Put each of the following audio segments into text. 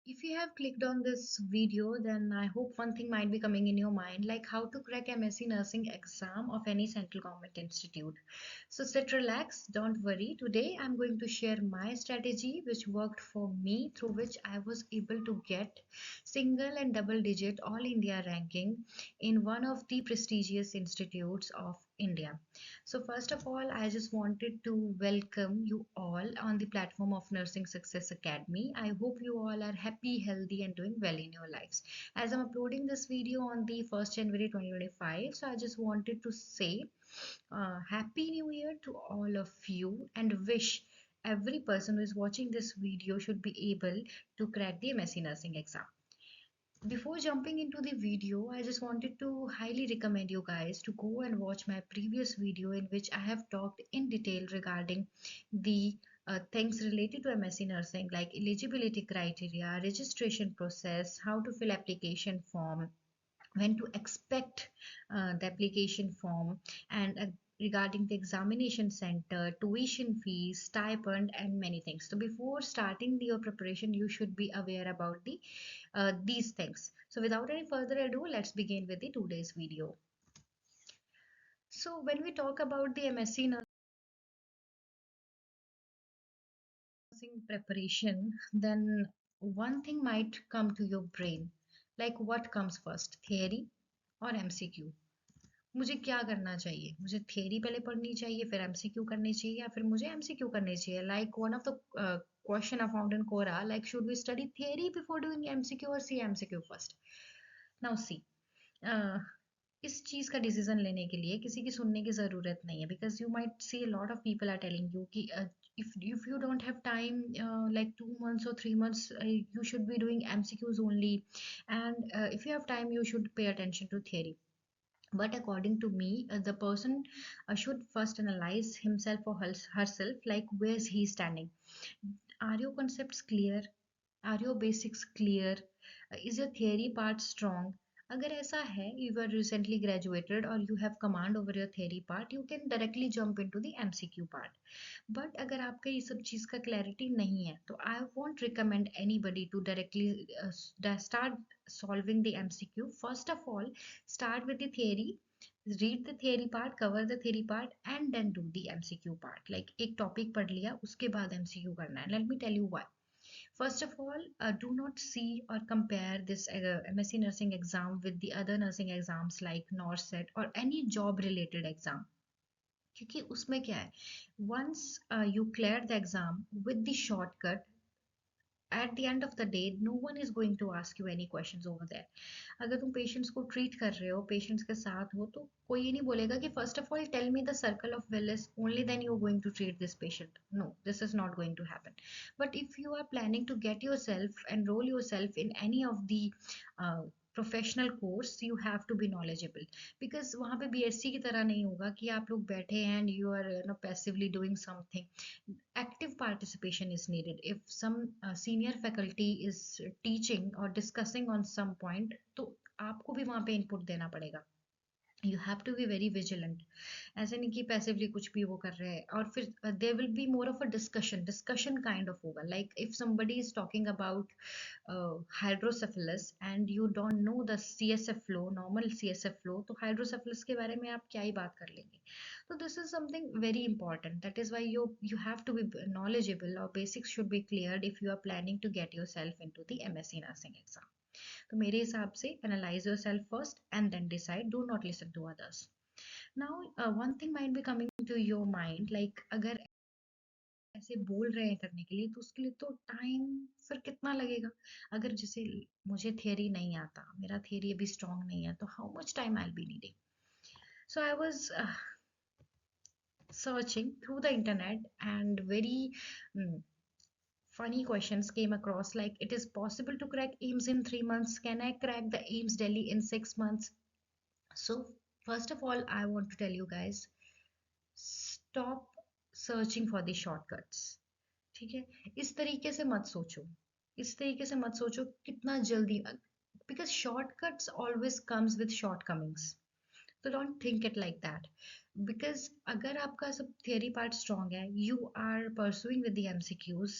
If you have clicked on this video, then I hope one thing might be coming in your mind, like how to crack MSc Nursing exam of any central government institute. So sit relax, don't worry. Today I'm going to share my strategy which worked for me, through which I was able to get single and double digit all India ranking in one of the prestigious institutes of India. So first of all, I just wanted to welcome you all on the platform of Nursing Success Academy. I hope you all are happy, healthy, and doing well in your lives. As I'm uploading this video on the 1st January 2025, so I just wanted to say Happy New Year to all of you and wish every person who is watching this video should be able to crack the MSc Nursing exam. Before jumping into the video, I just wanted to highly recommend you guys to go and watch my previous video in which I have talked in detail regarding the things related to MSc nursing, like eligibility criteria, registration process, how to fill application form, when to expect the application form, and regarding the examination center, tuition fees, stipend, and many things. So before starting your preparation, you should be aware about these things. So without any further ado, let's begin with the today's video. So when we talk about the MSc nursing preparation, then one thing might come to your brain, like what comes first, theory or MCQ? मुझे क्या करना चाहिए? मुझे theory पहले पढ़नी चाहिए, फिर MCQ करनी चाहिए, या फिर मुझे एमसीक्यू करनी चाहिए? Like one of the question I found in Quora, like should we study theory before doing MCQ और see MCQ first? Now see, इस चीज का डिसीजन लेने के लिए किसी की सुनने की जरूरत नहीं है, because you might see a lot of people are telling you कि if you don't have time, like 2 months or 3 months, you should be doing MCQs only, and if you have time you should pay attention to theory. But according to me, the person should first analyze himself or herself, like where is he standing? Are your concepts clear? Are your basics clear? Is your theory part strong? अगर ऐसा है, you are recently graduated or you have command over your theory part, you can directly jump into the MCQ part. But अगर आपका ये सब चीज़ का clarity नहीं है, तो I want recommend anybody to directly start solving the MCQ. First of all, start with the theory, read the theory part, cover the theory part, and then do the MCQ part. Like एक topic पढ़ लिया, उसके बाद MCQ करना है. Let me tell you why. First of all, do not see or compare this MSc nursing exam with the other nursing exams like NORCET or any job related exam. क्योंकि उसमें क्या है, once you clear the exam with the shortcut, at the end of the day no one is going to ask you any questions over there. अगर तुम patients को treat कर रहे हो, पेशेंट्स के साथ हो, तो कोई ये नहीं बोलेगा कि first of all tell me the circle of wellness, only then you are going to treat this patient. No, this is not going to happen. But if you are planning to get yourself enroll yourself in any of the professional course, you have to be knowledgeable. Because वहाँ पे BSc की तरह नहीं होगा कि आप लोग बैठे हैं and you are no passively doing something. Active participation is needed. If some senior faculty is teaching or discussing on some point, तो आपको भी वहाँ पे input देना पड़ेगा. You have to be very vigilant. ऐसे नहीं कि पैसिवली कुछ भी वो कर रहे हैं, और फिर there will be more of a discussion kind of होगा. Like if somebody is talking about hydrocephalus and you don't know the CSF flow, normal CSF flow, तो hydrocephalus के बारे में आप क्या ही बात कर लेंगे? So this is something very important. That is why you have to be knowledgeable, or basics should be cleared if you are planning to get yourself into the MSc nursing exam. तो मेरे हिसाब से analyze yourself first and then decide. Do not listen to others. Now one thing might be coming to your mind, like अगर ऐसे बोल रहे हैं करने के लिए, तो उसके लिए तो टाइम फिर कितना लगेगा? अगर जैसे मुझे थियरी नहीं आता, मेरा थियरी अभी स्ट्रांग नहीं है, तो how much time I be needing? So I was searching through the internet, and very mm, funny questions came across, like it is possible to crack AIMS in 3 months? Can I crack the AIMS Delhi in 6 months? So first of all, I want to tell you guys, stop searching for the shortcuts. ठीक है, इस तरीके से मत सोचो, इस तरीके से मत सोचो कितना जल्दी, because shortcuts always comes with shortcomings. तो don't think it like that, because अगर आपका सब थियरी पार्ट स्ट्रांग है, you are pursuing with the MCQs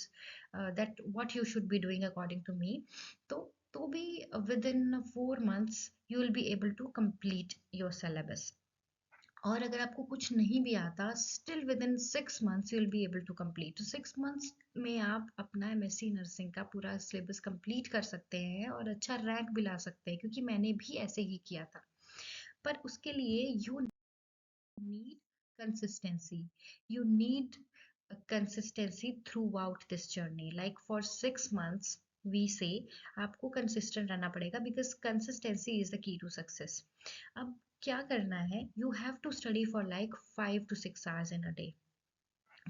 that what you should be doing according to me, तो तो भी within 4 months you will be able to complete your syllabus. और अगर आपको कुछ नहीं भी आता, still within 6 months you will be able to complete. तो 6 months में आप अपना एमएससी नर्सिंग का पूरा सिलेबस कंप्लीट कर सकते हैं और अच्छा रैंक भी ला सकते हैं, क्योंकि मैंने भी ऐसे ही किया था। पर उसके लिए you need consistency, you need consistency throughout this journey, like for 6 months we say आपको कंसिस्टेंट रहना पड़ेगा, because consistency is the key to success. अब क्या करना है, you have to study for like 5 to 6 hours in a day.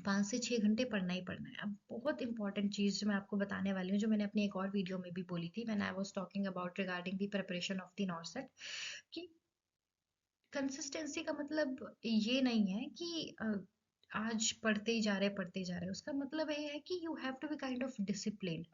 5 से 6 घंटे पढ़ना ही पढ़ना है। अब बहुत इंपॉर्टेंट चीज़ जो मैं आपको बताने वाली हूँ, जो मैंने अपनी एक और वीडियो में भी बोली थी, when I was talking about regarding the preparation of the नॉर्सेट, कि कंसिस्टेंसी का मतलब ये नहीं है कि आज पढ़ते ही जा रहे, उसका मतलब ये है कि you have to be kind of discipline.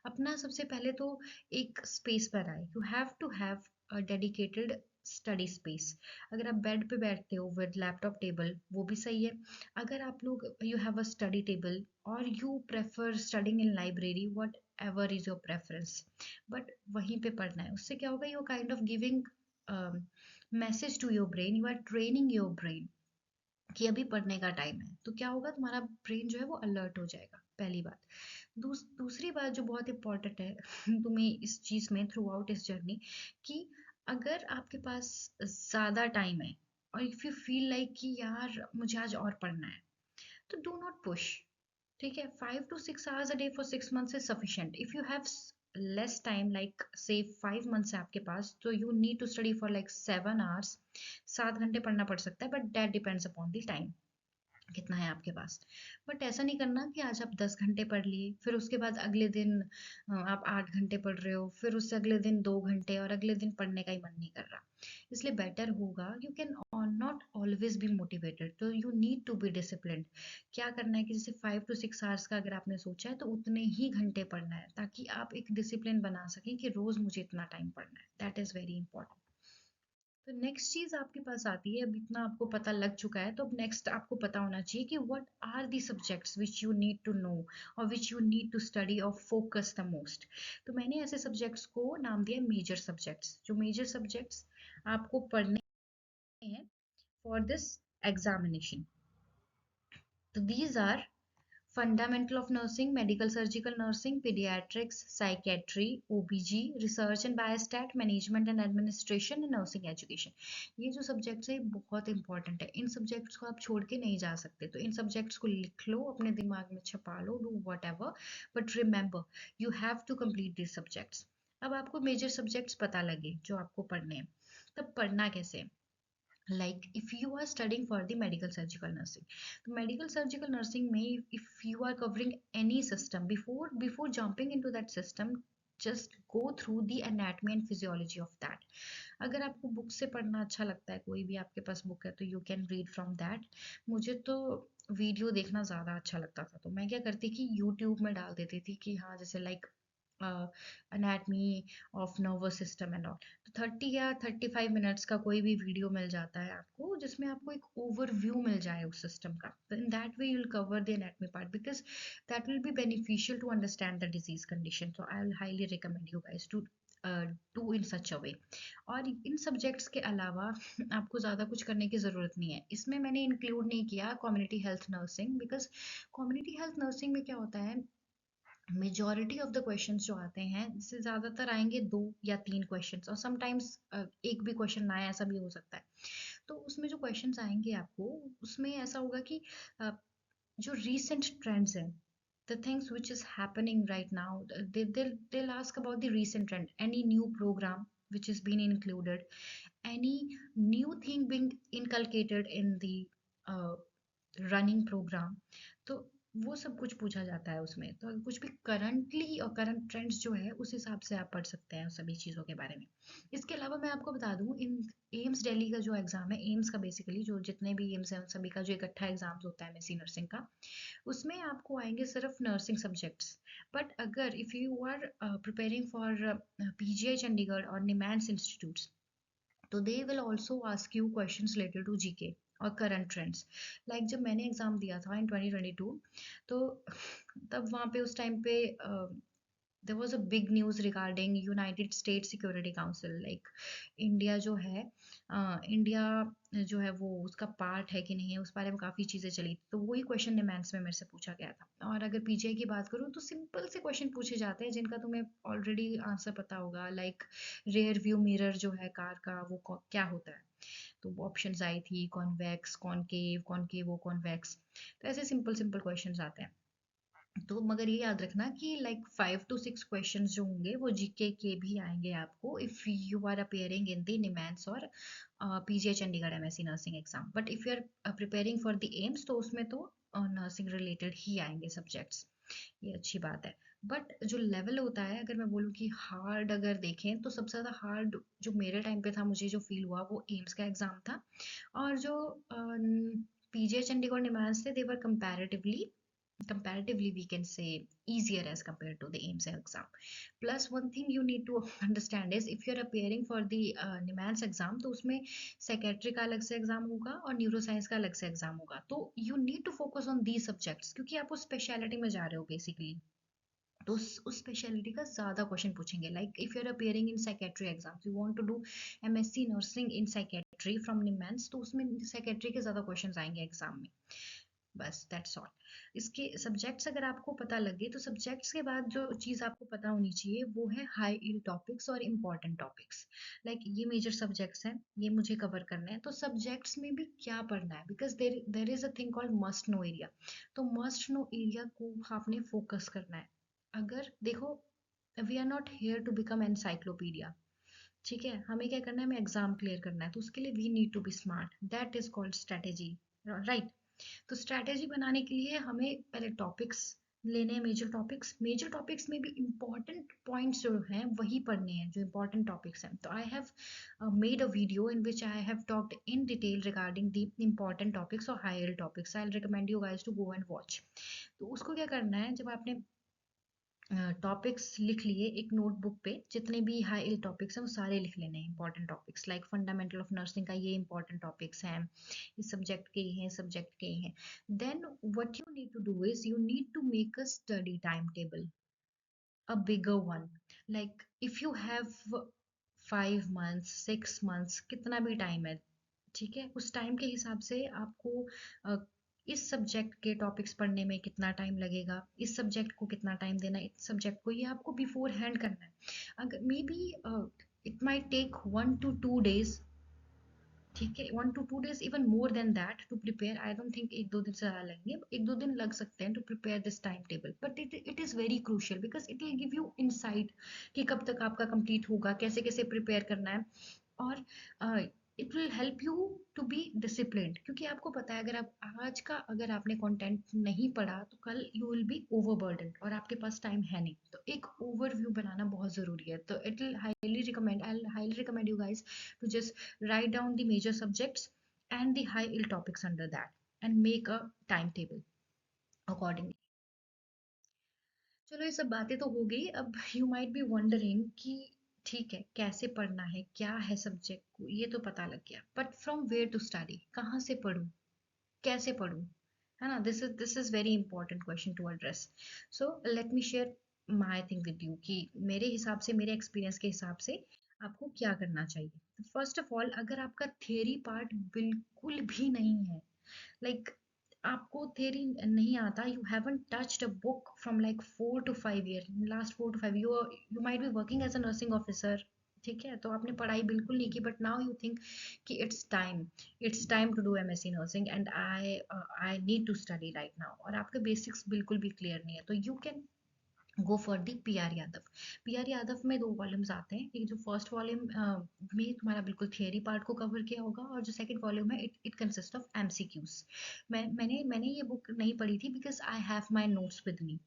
अपना सबसे पहले तो एक स्पेस बनाए, you have to have a dedicated study space. अगर आप बेड पे बैठते हो विद लैपटॉप टेबल, वो भी सही है। अगर आप लोग you have a study table और you prefer studying in library, whatever is your preference, but वहीं पे पढ़ना है। उससे क्या होगा, you kind of giving message to your brain, you are training your brain कि अभी पढ़ने का टाइम है। तो क्या होगा, तुम्हारा ब्रेन जो है वो अलर्ट हो जाएगा, पहली बात। दूसरी बात जो बहुत इंपॉर्टेंट है तुम्हें इस चीज में थ्रू आउट इस जर्नी, कि अगर आपके पास ज्यादा टाइम है और इफ यू फील लाइक कि यार मुझे आज और पढ़ना है, तो डू नॉट पुश। ठीक है, 5 to 6 hours a day for 6 months is sufficient. If you have less time, like say 5 months है आपके पास, तो you need to study for like 7 hours। 7 घंटे पढ़ना पड़ सकता है, but that depends upon the time कितना है आपके पास। बट ऐसा नहीं करना कि आज आप 10 घंटे पढ़ लिए, फिर उसके बाद अगले दिन आप 8 घंटे पढ़ रहे हो, फिर उससे अगले दिन 2 घंटे, और अगले दिन पढ़ने का ही मन नहीं कर रहा। इसलिए बेटर होगा, you can not always be motivated, तो you need to be disciplined. क्या करना है कि जैसे 5 to 6 hours का अगर आपने सोचा है, तो उतने ही घंटे पढ़ना है, ताकि आप एक डिसिप्लिन बना सकें कि रोज मुझे इतना टाइम पढ़ना है। That is very important. तो नेक्स्ट चीज आपके पास आती है, अब इतना आपको पता लग चुका है, तो अब नेक्स्ट आपको पता होना चाहिए कि what are the subjects which you need to know और which you need to study और फोकस द मोस्ट। तो मैंने ऐसे सब्जेक्ट्स को नाम दिया मेजर सब्जेक्ट्स, जो मेजर सब्जेक्ट्स आपको पढ़ने हैं फॉर दिस एग्जामिनेशन। तो these are Fundamental of Nursing, Medical Surgical Nursing, Pediatrics, Psychiatry, OBG, Research and Biostat, Management and Administration and Nursing Education। ये जो सब्जेक्ट्स है बहुत इंपॉर्टेंट है, इन सब्जेक्ट्स को आप छोड़ के नहीं जा सकते। तो इन सब्जेक्ट्स को लिख लो, अपने दिमाग में छपा लो, do whatever, but remember you have to complete this subjects. अब आपको मेजर सब्जेक्ट्स पता लगे जो आपको पढ़ने हैं, तब पढ़ना कैसे। like if you are studying for the medical surgical nursing, तो medical surgical nursing में if you are covering any system, before jumping into that system, just go through the anatomy and physiology of that। अगर आपको book से पढ़ना अच्छा लगता है, कोई भी आपके पास बुक है, तो you can read from that. मुझे तो वीडियो देखना ज़्यादा अच्छा लगता था, तो मैं क्या करती कि यूट्यूब में डाल देती थी कि हाँ, जैसे like anatomy of nervous system and all. तो 30 या 35 मिनट्स का कोई भी वीडियो मिल जाता है आपको, जिसमें आपको एक ओवरव्यू मिल जाए उस सिस्टम का। तो in that way you will cover the anatomy part, because that will be beneficial to understand the disease condition. So I will highly recommend you guys to do in such a way. और इन subjects के अलावा आपको ज़्यादा कुछ करने की ज़रूरत नहीं है। इसमें मैंने इंक्लूड नहीं किया community health nursing, because community health nursing में क्या होता है, मेजॉरिटी ऑफ द क्वेश्चंस जो आते हैं, इससे ज़्यादातर आएंगे 2 या 3 क्वेश्चंस, और समटाइम्स एक भी क्वेश्चन ना आए, ऐसा भी हो सकता है। तो उसमें जो क्वेश्चंस आएंगे आपको, उसमें ऐसा होगा कि जो recent trends हैं, the things which is happening right now, they'll ask about the recent trend, any new program which has been included, any new thing being inculcated in the uh, running program. तो वो सब कुछ पूछा जाता है उसमें। तो अगर कुछ भी करंटली और करंट ट्रेंड्स जो है, उस हिसाब से आप पढ़ सकते हैं सभी चीज़ों के बारे में। इसके अलावा मैं आपको बता दूं, इन एम्स दिल्ली का जो एग्ज़ाम है, एम्स का बेसिकली जो जितने भी एम्स हैं उन सभी का जो इकट्ठा एग्जाम्स होता है एमएससी नर्सिंग का, उसमें आपको आएंगे सिर्फ नर्सिंग सब्जेक्ट्स। बट अगर if you are preparing for PGI Chandigarh और निमैंस इंस्टीट्यूट्स, तो they will also ask you questions related to GK और करंट ट्रेंड्स। लाइक जब मैंने एग्जाम दिया था इन 2022, तो तब वहाँ पे उस टाइम पे there was a big news regarding United States Security Council, like India जो है, इंडिया जो है वो उसका पार्ट है कि नहीं है, उस बारे में काफ़ी चीज़ें चली, तो वही क्वेश्चन निमांस में मेरे से पूछा गया था। और अगर पीजीआई की बात करूँ तो सिंपल से क्वेश्चन पूछे जाते हैं जिनका तुम्हें ऑलरेडी आंसर पता होगा, लाइक रेयर व्यू मिरर जो है कार का वो क्या होता है। तो ऑप्शंस आई थी कॉन्वेक्स, कॉनकेव, कॉनकेव, कॉन्वेक्स। तो ऐसे सिंपल सिंपल क्वेश्चंस आते हैं। तो मगर ये याद रखना कि लाइक 5 to 6 क्वेश्चंस जो होंगे वो जीके के भी आएंगे आपको, if you are appearing in the NIMHANS और PGI Chandigarh MSc nursing exam. But if you are preparing for the AIIMS तो उसमें तो नर्सिंग रिलेटेड ही आएंगे सब्जेक्ट्स, ये अच्छी बात है। बट जो लेवल होता है, अगर मैं बोलूँ कि हार्ड अगर देखें तो सबसे ज़्यादा हार्ड जो मेरे टाइम पे था, मुझे जो फील हुआ वो एम्स का एग्ज़ाम था। और जो पीजीआई चंडीगढ़ निमांस थे, दे वर comparatively we can say easier as compared to the AIMS exam. Plus one thing you need to understand is if you're appearing for the NIMANS exam, तो उसमें psychiatry का अलग से एग्जाम होगा और न्यूरोसाइंस का अलग से एग्जाम होगा। तो you need to focus on these subjects क्योंकि आप उस स्पेशलिटी में जा रहे हो बेसिकली। तो उस स्पेशलिटी का ज़्यादा क्वेश्चन पूछेंगे। Like if you are appearing in psychiatry exams, you want to do MSc nursing in psychiatry from NIMHANS, तो उसमें साइकेट्री के ज़्यादा क्वेश्चंस आएंगे एग्जाम में। बस दैट्स ऑल। इसके सब्जेक्ट्स अगर आपको पता लगे तो सब्जेक्ट्स के बाद जो चीज़ आपको पता होनी चाहिए वो है हाई इल टॉपिक्स और इम्पॉर्टेंट टॉपिक्स। लाइक ये मेजर सब्जेक्ट्स हैं, ये मुझे कवर करना है, तो सब्जेक्ट्स में भी क्या पढ़ना है, because there is a thing called must know area. तो मस्ट नो एरिया को आपने फोकस करना है। अगर देखो, we are not here to become encyclopedia, ठीक है, हमें क्या करना है, हमें एग्जाम क्लियर करना है, तो उसके लिए we need to be smart, that is called strategy, right. तो स्ट्रैटेजी बनाने के लिए हमें पहले टॉपिक्स लेने हैं, मेजर टॉपिक्स में भी इंपॉर्टेंट पॉइंट्स जो हैं वही पढ़ने हैं जो इंपॉर्टेंट टॉपिक्स हैं। तो I have made a video in which I have talked in detail regarding the important topics और high topics. I will recommend you guys to go and watch. तो उसको क्या करना है, जब आपने टॉपिक्स लिख लिए एक नोटबुक पे, जितने भी हाई इल टॉपिक्स हैं वो सारे लिख लेने हैं, important topics like fundamental of nursing का ये इंपॉर्टेंट टॉपिक्स हैं, इस सब्जेक्ट के ही हैं, सब्जेक्ट के ही हैं। Then what you need to do is you need to make a study time table, a bigger one. Like if you have 5 months 6 months, कितना भी टाइम है, ठीक है, उस टाइम के हिसाब से आपको अ, इस सब्जेक्ट के टॉपिक्स पढ़ने में कितना टाइम लगेगा, इस सब्जेक्ट को कितना टाइम देना है, इस सब्जेक्ट को, ये आपको बिफोर हैंड करना है। अगर maybe it might take 1 to 2 days, ठीक है, 1 to 2 days, even more than that to prepare. I don't think 1-2 दिन से ज़्यादा लगेंगे, 1-2 दिन लग सकते हैं to prepare this time table, but it is very crucial because it will give you insight कि कब तक आपका कंप्लीट होगा, कैसे कैसे प्रिपेयर करना है। और it will help you to be disciplined, क्योंकि आपको पता है अगर आप आज का अगर आपने कंटेंट नहीं पढ़ा तो कल यू विल बी ओवरबर्डन और आपके पास टाइम है नहीं। तो एक ओवरव्यू बनाना बहुत ज़रूरी है। तो it will highly recommend you guys to just write down the major subjects and the high ill topics under that and make a timetable accordingly. चलो ये सब बातें तो हो गई। अब यू माइट बी वंडरिंग कि ठीक है कैसे पढ़ना है, क्या है सब्जेक्ट को, ये तो पता लग गया, but from where to study, कहाँ से पढूं, कैसे पढूं, है ना। This is very important question to address. So let me share my thing with you कि मेरे हिसाब से, मेरे एक्सपीरियंस के हिसाब से आपको क्या करना चाहिए। फर्स्ट ऑफ ऑल, अगर आपका थियरी पार्ट बिल्कुल भी नहीं है, लाइक आपको थियरी नहीं आता, you haven't touched a book from like 4 to 5 year, last 4 to 5, you might be working as a nursing officer, ठीक है, तो आपने पढ़ाई बिल्कुल नहीं की, बट नाउ यू थिंक कि it's time to do MSc nursing and I need to study right now, और आपके बेसिक्स बिल्कुल भी क्लियर नहीं है, तो you can go for the P R Yadav. P R Yadav में 2 वॉल्यूम्स आते हैं, एक जो फर्स्ट वॉल्यूम में तुम्हारा बिल्कुल थियरी पार्ट को कवर किया होगा, और जो सेकंड वॉल्यूम है इट कंसिस्ट ऑफ एमसीक्यूज। मैंने ये बुक नहीं पढ़ी थी because I have my notes with me.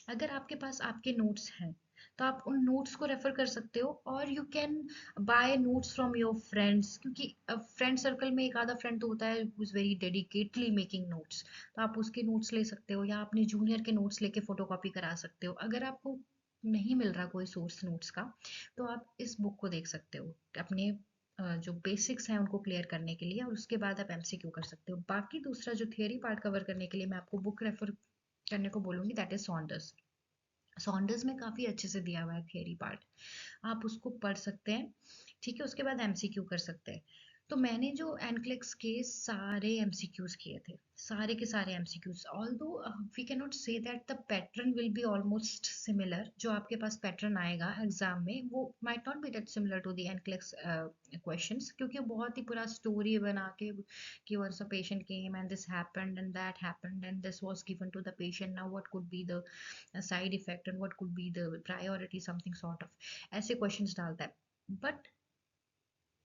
अगर आपके पास आपके नोट्स हैं तो आप उन नोट्स को रेफर कर सकते हो, और you can buy notes from your friends, क्योंकि फ्रेंड सर्कल में एक आधा फ्रेंड तो होता है who is very dedicatedly making notes, तो आप उसके नोट्स ले सकते हो या अपने जूनियर के नोट्स लेके फोटोकॉपी करा सकते हो। अगर आपको नहीं मिल रहा कोई सोर्स नोट्स का, तो आप इस बुक को देख सकते हो, अपने जो बेसिक्स हैं उनको क्लियर करने के लिए, और उसके बाद आप एमसीक्यू कर सकते हो। बाकी दूसरा जो थियरी पार्ट कवर करने के लिए मैं आपको बुक रेफर करने को बोलूँगी, दैट इज सॉन्डर्स। सॉन्डर्स में काफ़ी अच्छे से दिया हुआ है थियरी पार्ट, आप उसको पढ़ सकते हैं। ठीक है, उसके बाद एमसीक्यू कर सकते हैं। तो मैंने जो एनक्लेक्स के सारे एमसीक्यूज किए थे, सारे के सारे MCQs, although we can not say that the pattern will be almost similar. जो आपके पास पैटर्न आएगा एग्जाम में वो might not be that similar to the NCLEX questions, क्योंकि बहुत ही पूरा स्टोरी बना के कि once a patient came and this happened and that happened and this was given to the patient, now what could be the side effect and what could be the priority, something sort of ऐसे questions डालता है। But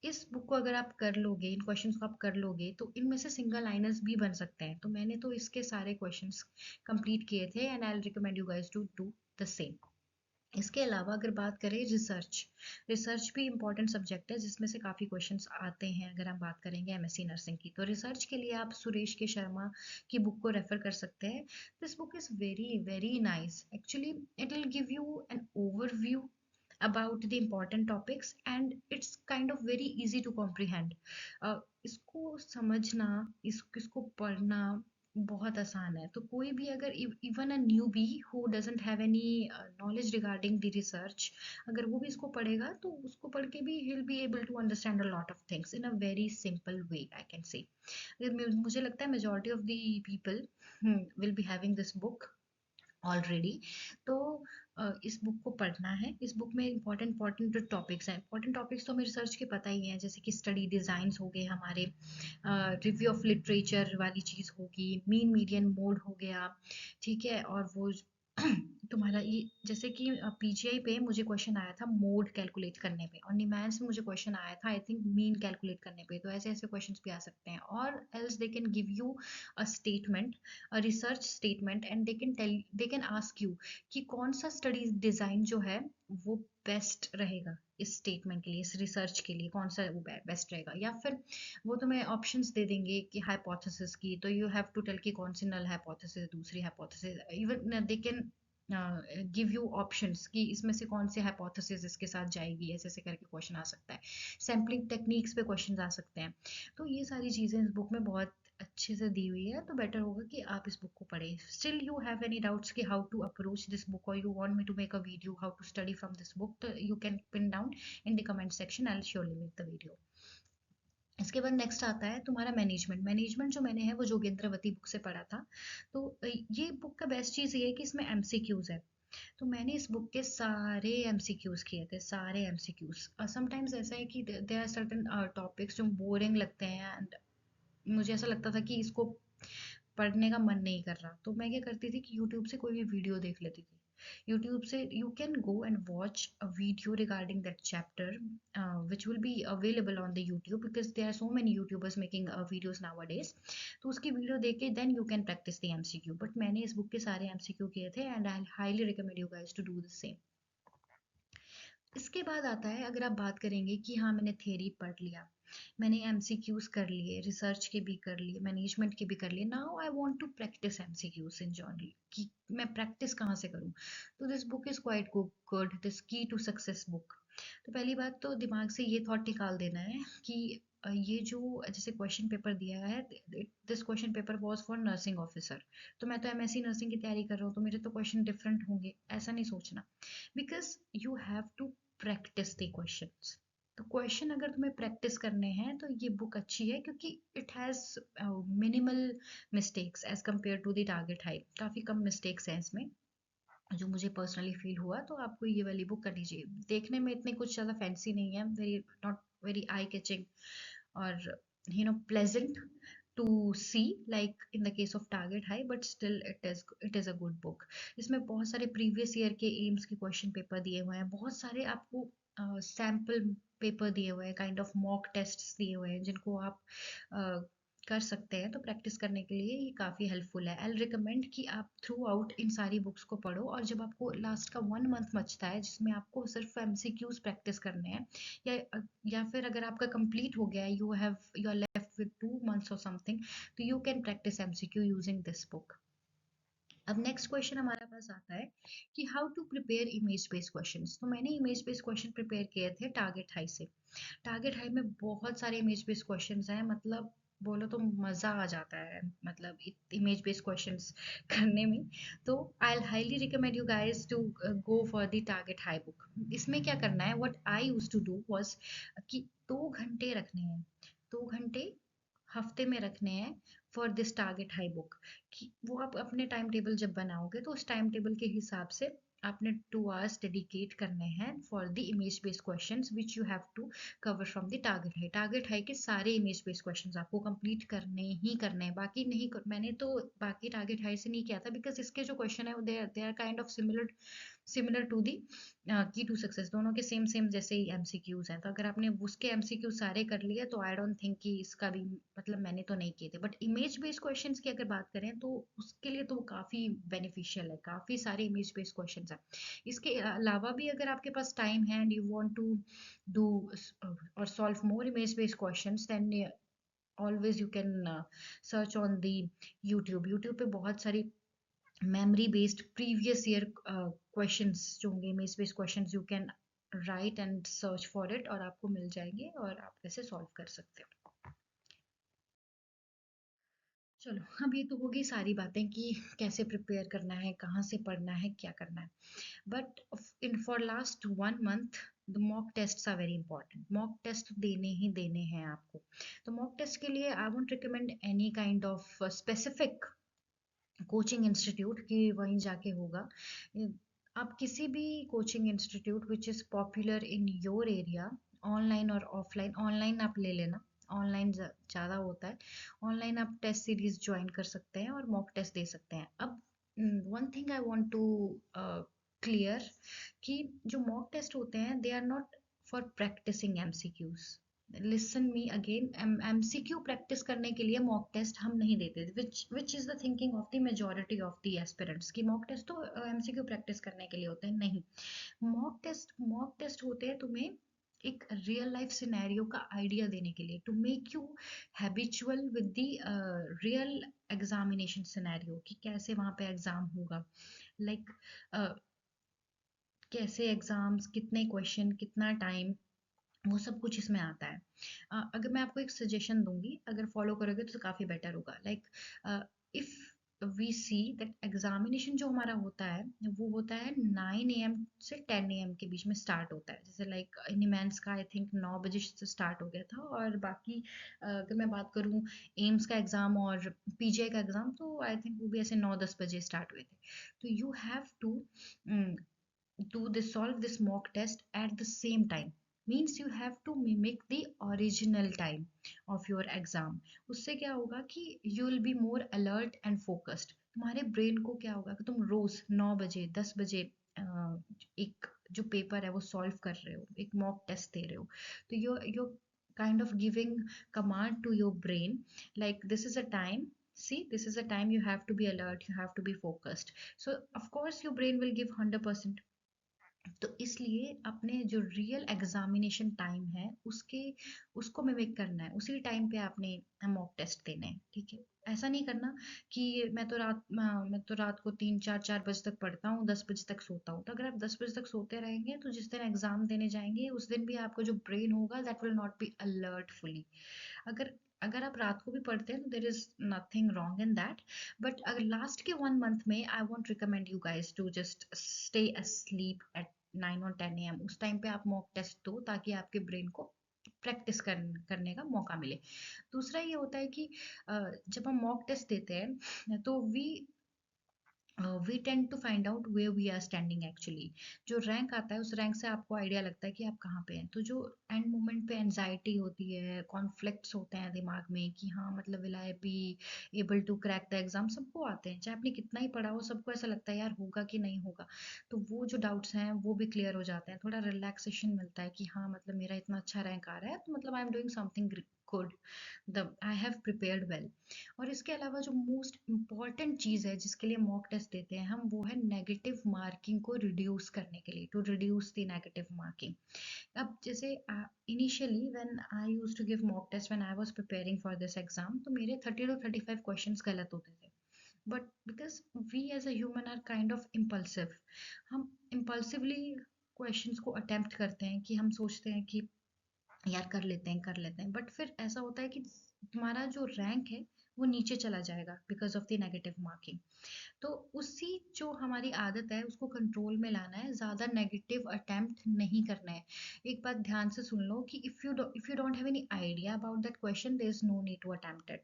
इस book को अगर आप कर लोगे, इन questions को आप कर लोगे, तो इनमें से सिंगल लाइनर्स भी बन सकते हैं। तो मैंने तो इसके सारे क्वेश्चंस कंप्लीट किए थे and I will recommend you guys to do the same. इसके अलावा अगर बात करें रिसर्च, रिसर्च भी इंपॉर्टेंट सब्जेक्ट है जिसमें से काफ़ी क्वेश्चंस आते हैं। अगर हम बात करेंगे एमएससी नर्सिंग की, तो रिसर्च के लिए आप सुरेश के शर्मा की बुक को रेफर कर सकते हैं। This book is very very nice actually, it will give you an overview about the important topics and it's kind of very easy to comprehend. इसको समझना, इसको पढ़ना बहुत आसान है। तो कोई भी अगर even a newbie who doesn't have any knowledge regarding the research, अगर वो भी इसको पढ़ेगा तो उसको पढ़ के भी ही will be able to understand a lot of things in a very simple way, I can say. मुझे लगता है majority of the people will be having this book already. तो इस बुक को पढ़ना है। इस बुक में इंपॉर्टेंट इंपॉर्टेंट जो टॉपिक्स हैं, इंपॉर्टेंट टॉपिक्स तो हमें रिसर्च के पता ही हैं, जैसे कि स्टडी डिज़ाइंस हो गए हमारे, रिव्यू ऑफ लिटरेचर वाली चीज़ होगी, मीन मीडियन मोड हो गया। ठीक है, और वो तुम्हारा ये जैसे कि पीजीआई पे मुझे क्वेश्चन आया था मोड कैलकुलेट करने पे, और निमैंस में मुझे क्वेश्चन आया था आई थिंक मीन कैलकुलेट करने पे। तो ऐसे ऐसे क्वेश्चंस भी आ सकते हैं। और else they can give you a statement, a research statement, and they can ask you कि कौन सा स्टडी डिज़ाइन जो है वो बेस्ट रहेगा इस स्टेटमेंट के लिए, इस रिसर्च के लिए कौन सा वो बेस्ट रहेगा। या फिर वो तुम्हें ऑप्शंस दे देंगे कि हाइपोथेसिस की, तो यू हैव टू टेल कि कौन सी नल हाइपोथेसिस, दूसरी hypothesis, even they can give you options कि इसमें से कौन सी हाइपोथेसिस इसके साथ जाएगी। ऐसे ऐसे करके क्वेश्चन आ सकता है। सैम्पलिंग टेक्निक्स पे क्वेश्चन आ सकते हैं। तो ये सारी चीज़ें इस बुक में बहुत अच्छे से दी हुई है, तो बेटर होगा कि आप इस बुक को पढ़ें। Still you have any doubts कि how to approach this book, और you want me to make a video how to study from this book, तो you can pin down in the comment section, I will surely make the video. इसके बाद next आता है तुम्हारा management. Management जो मैंने है वो जोगेंद्रवती बुक से पढ़ा था। तो ये बुक का बेस्ट चीज़ ये है कि इसमें एमसीक्यूज है। तो मैंने इस बुक के सारे एमसीक्यूज किए थे, सारे एमसीक्यूज। समटाइम्स ऐसा है कि देयर आर सर्टेन टॉपिक्स जो बोरिंग लगते हैं, एंड मुझे ऐसा लगता था कि इसको पढ़ने का मन नहीं कर रहा, तो मैं क्या करती थी कि यूट्यूब से कोई भी वीडियो देख लेती थी। यूट्यूब से you can go and watch a video regarding that chapter which will be available on the YouTube, because there are so many YouTubers making videos nowadays. तो उसकी वीडियो देख के then you can practice the MCQ. But मैंने इस book के सारे MCQ किए थे and I highly recommend you guys to do the same. इसके बाद आता है, अगर आप बात करेंगे कि हाँ मैंने थ्योरी पढ़ लिया, मैंने एमसीक्यूज कर लिए, रिसर्च के भी कर लिए, मैनेजमेंट के भी कर लिए, now I want to practice MCQs in general, कि मैं प्रैक्टिस कहाँ से करूँ। तो this book is quite good, this key to success book. तो पहली बात तो दिमाग से ये थॉट निकाल देना है कि ये जो जैसे क्वेश्चन पेपर दिया है, this question paper was for nursing officer, तो मैं तो एमएससी नर्सिंग की तैयारी कर रहा हूँ, तो मेरे तो क्वेश्चन डिफरेंट होंगे, ऐसा नहीं सोचना। Because you have to practice the questions. तो क्वेश्चन अगर तुम्हें प्रैक्टिस करने हैं तो ये बुक अच्छी है, क्योंकि it has minimal mistakes as compare to the target high. काफ़ी कम मिस्टेक्स हैं इसमें, जो मुझे पर्सनली फील हुआ। तो आपको ये वाली बुक करनी चाहिए। देखने में इतनी कुछ ज़्यादा फैंसी नहीं है, very not very eye catching और pleasant to see like in the case of target high, but still it is a good book. इसमें बहुत सारे प्रीवियस ईयर के एम्स के क्वेश्चन पेपर दिए हुए हैं, बहुत सारे आपको सैम्पल पेपर दिए हुए हैं, काइंड ऑफ मॉक टेस्ट्स दिए हुए हैं जिनको आप कर सकते हैं। तो प्रैक्टिस करने के लिए ये काफ़ी हेल्पफुल है। आई रिकमेंड कि आप थ्रू आउट इन सारी बुक्स को पढ़ो, और जब आपको लास्ट का 1 मंथ बचता है जिसमें आपको सिर्फ एमसीक्यूज प्रैक्टिस करने हैं, या फिर अगर आपका कंप्लीट हो गया है, you are left with 2 months or something, so you can practice MCQ using this book. अब नेक्स्ट क्वेश्चन हमारे पास आता है कि how to prepare image based questions. तो मैंने इमेज बेस्ड क्वेश्चन प्रिपेयर किए थे टारगेट हाई से। टारगेट हाई में बहुत सारे इमेज बेस्ड क्वेश्चंस हैं, मतलब बोलो तो मज़ा आ जाता है, मतलब इमेज बेस्ड क्वेश्चंस करने में। तो I highly recommend you guys to go for the target high book. इसमें क्या करना है, what I used to do was कि 2 घंटे रखने हैं, 2 घंटे हफ्ते में रखने हैं for this target high book. कि वो आप अपने टाइम टेबल जब बनाओगे तो उस टाइम टेबल के हिसाब से आपने 2 आवर्स डेडिकेट करने हैं for the image based questions which you have to cover from the target high. Target high के सारे इमेज बेस्ड क्वेश्चंस आपको कंप्लीट करने ही करने हैं, बाकी नहीं मैंने तो बाकी टारगेट हाई से नहीं किया था, बिकॉज इसके जो क्वेश्चन है they are kind of similar to the key to success, दोनों के सेम सेम जैसे ही एमसीक्यूज हैं। तो अगर आपने उसके एमसीक्यू सारे कर लिए तो आई डोंट थिंक कि इसका भी, मतलब मैंने तो नहीं किए थे। बट इमेज बेस्ड क्वेश्चंस की अगर बात करें तो उसके लिए तो काफ़ी बेनिफिशियल है, काफ़ी सारे इमेज बेस्ड क्वेश्चंस हैं। इसके अलावा भी अगर आपके पास टाइम है and you want to do और solve more image based questions, then always you can search on the YouTube पे बहुत सारी memory based previous year questions जो होंगे, image based questions you can write and search for it, और आपको मिल जाएंगे और आप वैसे सॉल्व कर सकते हो। चलो, अब ये तो होगी सारी बातें कि कैसे प्रिपेयर करना है, कहाँ से पढ़ना है, क्या करना है। But in for last 1 month the mock test are very important. Mock test देने ही देने हैं आपको। तो मॉक टेस्ट के लिए I won't recommend any kind of specific coaching institute की वहीं जाके होगा। आप किसी भी coaching institute which is popular in your area, online और ऑफलाइन, ऑनलाइन आप ले लेना, ऑनलाइन ज़्यादा होता है। ऑनलाइन आप टेस्ट सीरीज ज्वाइन कर सकते हैं और मॉक टेस्ट दे सकते हैं। अब one thing I want to clear कि जो मॉक टेस्ट होते हैं they are not for practicing MCQs. Listen me again, MCQ practice करने के लिए मॉक टेस्ट हम नहीं देते, which is the thinking of the majority of the aspirants कि मॉक टेस्ट तो एमसीक्यू प्रैक्टिस करने के लिए होते हैं। नहीं, मॉक टेस्ट होते हैं तुम्हें एक रियल लाइफ सिनेरियो का आइडिया देने के लिए, to make you habitual with the real examination scenario कि कैसे वहाँ पे एग्जाम होगा, लाइक कैसे एग्जाम्स, कितने क्वेश्चन, कितना टाइम, वो सब कुछ इसमें आता है। अगर मैं आपको एक सजेशन दूंगी, अगर फॉलो करोगे तो काफ़ी बेटर होगा। Like if we see that examination जो हमारा होता है वो होता है 9 AM से 10 AM के बीच में स्टार्ट होता है। जैसे लाइक निमेंस का आई थिंक 9 बजे से स्टार्ट हो गया था, और बाकी अगर मैं बात करूँ एम्स का एग्ज़ाम और पीजीआई का एग्ज़ाम, तो आई थिंक वो भी ऐसे 9-10 बजे स्टार्ट हुए थे। तो you have to do this, solve this mock test at the same time, means you have to mimic the original time of your exam। उससे क्या होगा कि you will be more alert and focused। तुम्हारे brain को क्या होगा कि तुम रोज 9 बजे 10 बजे एक जो पेपर है वो सॉल्व कर रहे हो, एक मॉक टेस्ट दे रहे हो। तो you're kind of giving command to your brain like this is a time, see this is a time you have to be alert, you have to be focused। So of course your brain will give 100%। तो इसलिए अपने जो real examination time है उसके उसको mimic करना है, उसी टाइम पे आपने मॉक टेस्ट देने हैं, ठीक है। ऐसा नहीं करना कि मैं तो रात को 3 4 4 बजे तक पढ़ता हूँ, 10 बजे तक सोता हूँ। तो अगर आप 10 बजे तक सोते रहेंगे तो जिस दिन एग्जाम देने जाएंगे उस दिन भी आपका जो ब्रेन होगा that will not be alert fully. अगर अगर आप रात को भी पढ़ते हैं तो there is nothing wrong in that. But अगर लास्ट के 1 मंथ में I want recommend you guys to just stay asleep at 9 और 10 AM। उस टाइम पे आप मॉक टेस्ट दो ताकि आपके ब्रेन को प्रैक्टिस करने का मौका मिले। दूसरा ये होता है कि जब हम मॉक टेस्ट देते हैं तो we tend to find out where we are standing actually. जो रैंक आता है उस रैंक से आपको आइडिया लगता है कि आप कहाँ पे हैं। तो जो एंड मोमेंट पे एनजाइटी होती है, कॉन्फ्लिक्ट्स होते हैं दिमाग में कि हाँ मतलब will I be able to crack the exam, सबको आते हैं, चाहे आपने कितना ही पढ़ा हो, सबको ऐसा लगता है यार होगा कि नहीं होगा। तो वो जो डाउट्स हैं वो भी क्लियर हो जाते हैं, थोड़ा रिलैक्सेशन मिलता है कि हाँ मतलब मेरा इतना अच्छा रैंक आ रहा है तो मतलब I am doing something good, the I have prepared well. और इसके अलावा जो मोस्ट इम्पॉर्टेंट चीज़ है जिसके लिए मॉक टेस्ट देते हैं हम, वो है नेगेटिव मार्किंग को रिड्यूस करने के लिए, to reduce the negative marking. अब जैसे initially when I used to give mock test when I was preparing for this exam, तो मेरे 30 to 35 क्वेश्चंस गलत होते थे। But because we as a human are kind of impulsive, हम impulsively questions को attempt करते हैं कि हम सोचते हैं कि यार कर लेते हैं, बट फिर ऐसा होता है कि तुम्हारा जो रैंक है वो नीचे चला जाएगा because of the negative marking. तो उसी जो हमारी आदत है उसको कंट्रोल में लाना है, ज़्यादा नेगेटिव अटेम्प्ट नहीं करना है। एक बात ध्यान से सुन लो कि if you don't have any idea about that question, there is no need to attempt it.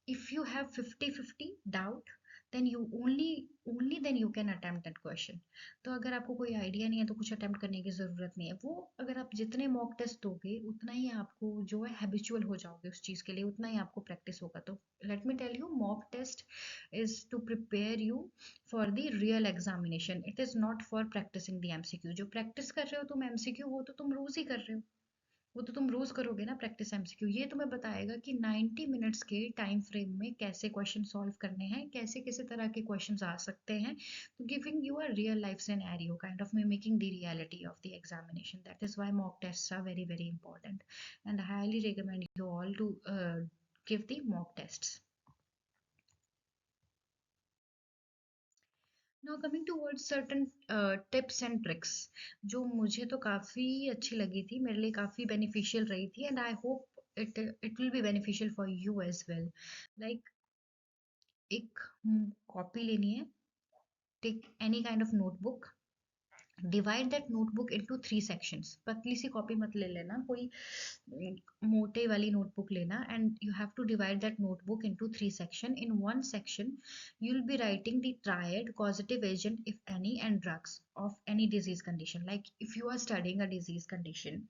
If you have 50-50 doubt, then you only then you can attempt that question. तो अगर आपको कोई आइडिया नहीं है तो कुछ अटेम्प्ट करने की ज़रूरत नहीं है। वो अगर आप जितने मॉक टेस्ट दोगे उतना ही आपको जो है हैबिचुअल हो जाओगे उस चीज़ के लिए, उतना ही आपको प्रैक्टिस होगा। तो let me tell you, mock test is to prepare you for the real examination. It is not for practicing the MCQ. जो प्रैक्टिस कर रहे हो तुम MCQ, वो तो तुम रोज ही कर रहे हो, वो तो तुम रोज करोगे ना प्रैक्टिस MCQ। ये तुम्हें बताएगा कि 90 मिनट्स के टाइम फ्रेम में कैसे क्वेश्चन सॉल्व करने हैं, कैसे कैसे तरह के क्वेश्चंस आ सकते हैं। तो giving you a real life scenario, kind of mimicking the reality of the examination. That is why mock tests are very very important, and I highly recommend you all to give the mock tests. Now coming towards certain tips and tricks जो मुझे तो काफ़ी अच्छी लगी थी, मेरे लिए काफ़ी बेनिफिशियल रही थी, and I hope it will be beneficial for you as well. Like एक कॉपी लेनी है, take any kind of notebook, divide that notebook into 3 sections. पतली सी कॉपी मत ले लेना, कोई मोटे वाली नोटबुक लेना, and you have to divide that notebook into 3 section. In one section you will be writing the triad, causative agent if any, and drugs of any disease condition. Like if you are studying a disease condition,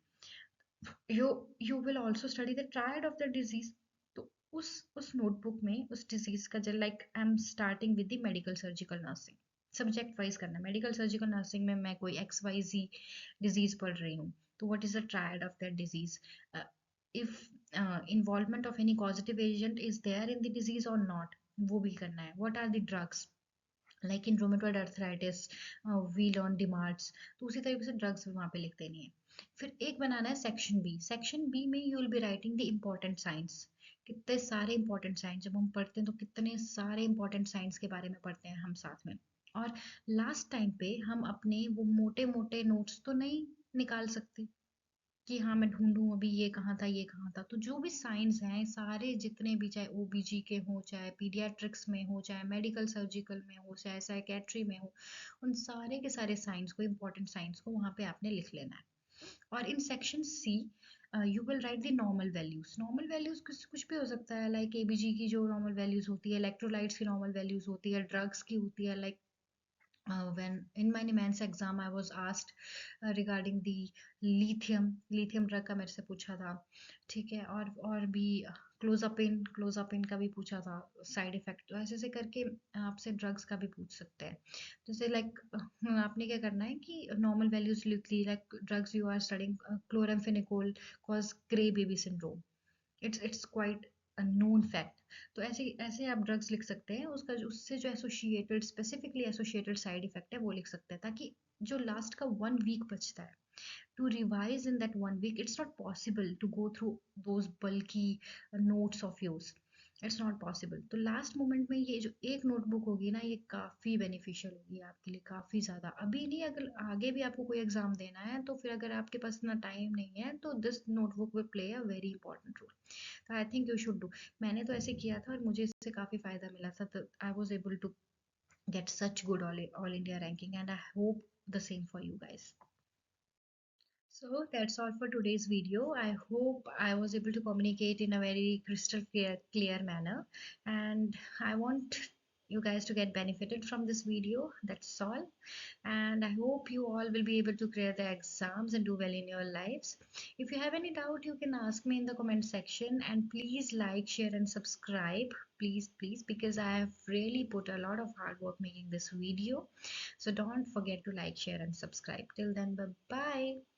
you will also study the triad of the disease. तो उस notebook में उस disease का, जो like I am starting with the medical surgical nursing, subject wise करना। Medical surgical nursing में मैं कोई XYZ डिजीज पढ़ रही हूँ, तो what is the triad of that disease, if involvement of any positive agent is there in the disease और not, वो भी करना है। What are the drugs, like in rheumatoid arthritis we learn DMARDs, तो उसी तरीके से ड्रग्स भी वहाँ पे लिख देनी है। फिर एक बनाना है सेक्शन बी। सेक्शन बी में you will be writing the important science. कितने सारे इंपॉर्टेंट साइंस जब हम पढ़ते हैं तो कितने सारे इंपॉर्टेंट साइंस के बारे में पढ़ते हैं हम साथ में। और लास्ट टाइम पे हम अपने वो मोटे मोटे नोट्स तो नहीं निकाल सकते कि हाँ मैं ढूंढूं अभी ये कहाँ था ये कहाँ था। तो जो भी साइंस हैं सारे जितने भी, चाहे OBG के हो, चाहे पीडियाट्रिक्स में हो, चाहे मेडिकल सर्जिकल में हो, चाहे साइकेट्री में हो, उन सारे के सारे साइंस को, इंपॉर्टेंट साइंस को वहाँ पे आपने लिख लेना है। और in section C you will write the normal values. Normal values कुछ भी हो सकता है, लाइक ABG की जो नॉर्मल वैल्यूज होती है, इलेक्ट्रोलाइट्स की नॉर्मल वैल्यूज होती है, ड्रग्स की होती है। Like when in my NIMANS exam I was asked regarding the lithium drug का मेरे से पूछा था, ठीक है। और भी क्लोजापिन का भी पूछा था साइड इफेक्ट। तो ऐसे ऐसे करके आपसे ड्रग्स का भी पूछ सकते हैं। जैसे लाइक आपने क्या करना है कि नॉर्मल वैल्यूज लिख ली, like drugs you are studying chloramphenicol cause grey baby syndrome, it's quite a known fact. तो ऐसे ऐसे आप ड्रग्स लिख सकते हैं, उसका उससे जो associated, specifically associated side effect है वो लिख सकते हैं, ताकि जो लास्ट का 1 वीक बचता है to revise in that 1 week, it's not possible to go through those bulky notes of yours, it's not possible. तो लास्ट मोमेंट में ये जो एक नोटबुक होगी ना, ये काफ़ी बेनिफिशियल होगी आपके लिए, काफ़ी ज़्यादा। अभी नहीं, अगर आगे भी आपको कोई एग्जाम देना है तो फिर अगर आपके पास इतना टाइम नहीं है तो this notebook will play a very important role. तो I think you should do. मैंने तो ऐसे किया था और मुझे इससे काफ़ी फ़ायदा मिला था, तो I was able to get such good all India ranking, and I hope the same for you guys. So that's all for today's video. I hope I was able to communicate in a very crystal clear manner, and I want you guys to get benefited from this video. That's all. And I hope you all will be able to clear the exams and do well in your lives. If you have any doubt, you can ask me in the comment section, and please like, share, and subscribe. Please, because I have really put a lot of hard work making this video. So don't forget to like, share, and subscribe. Till then, bye bye.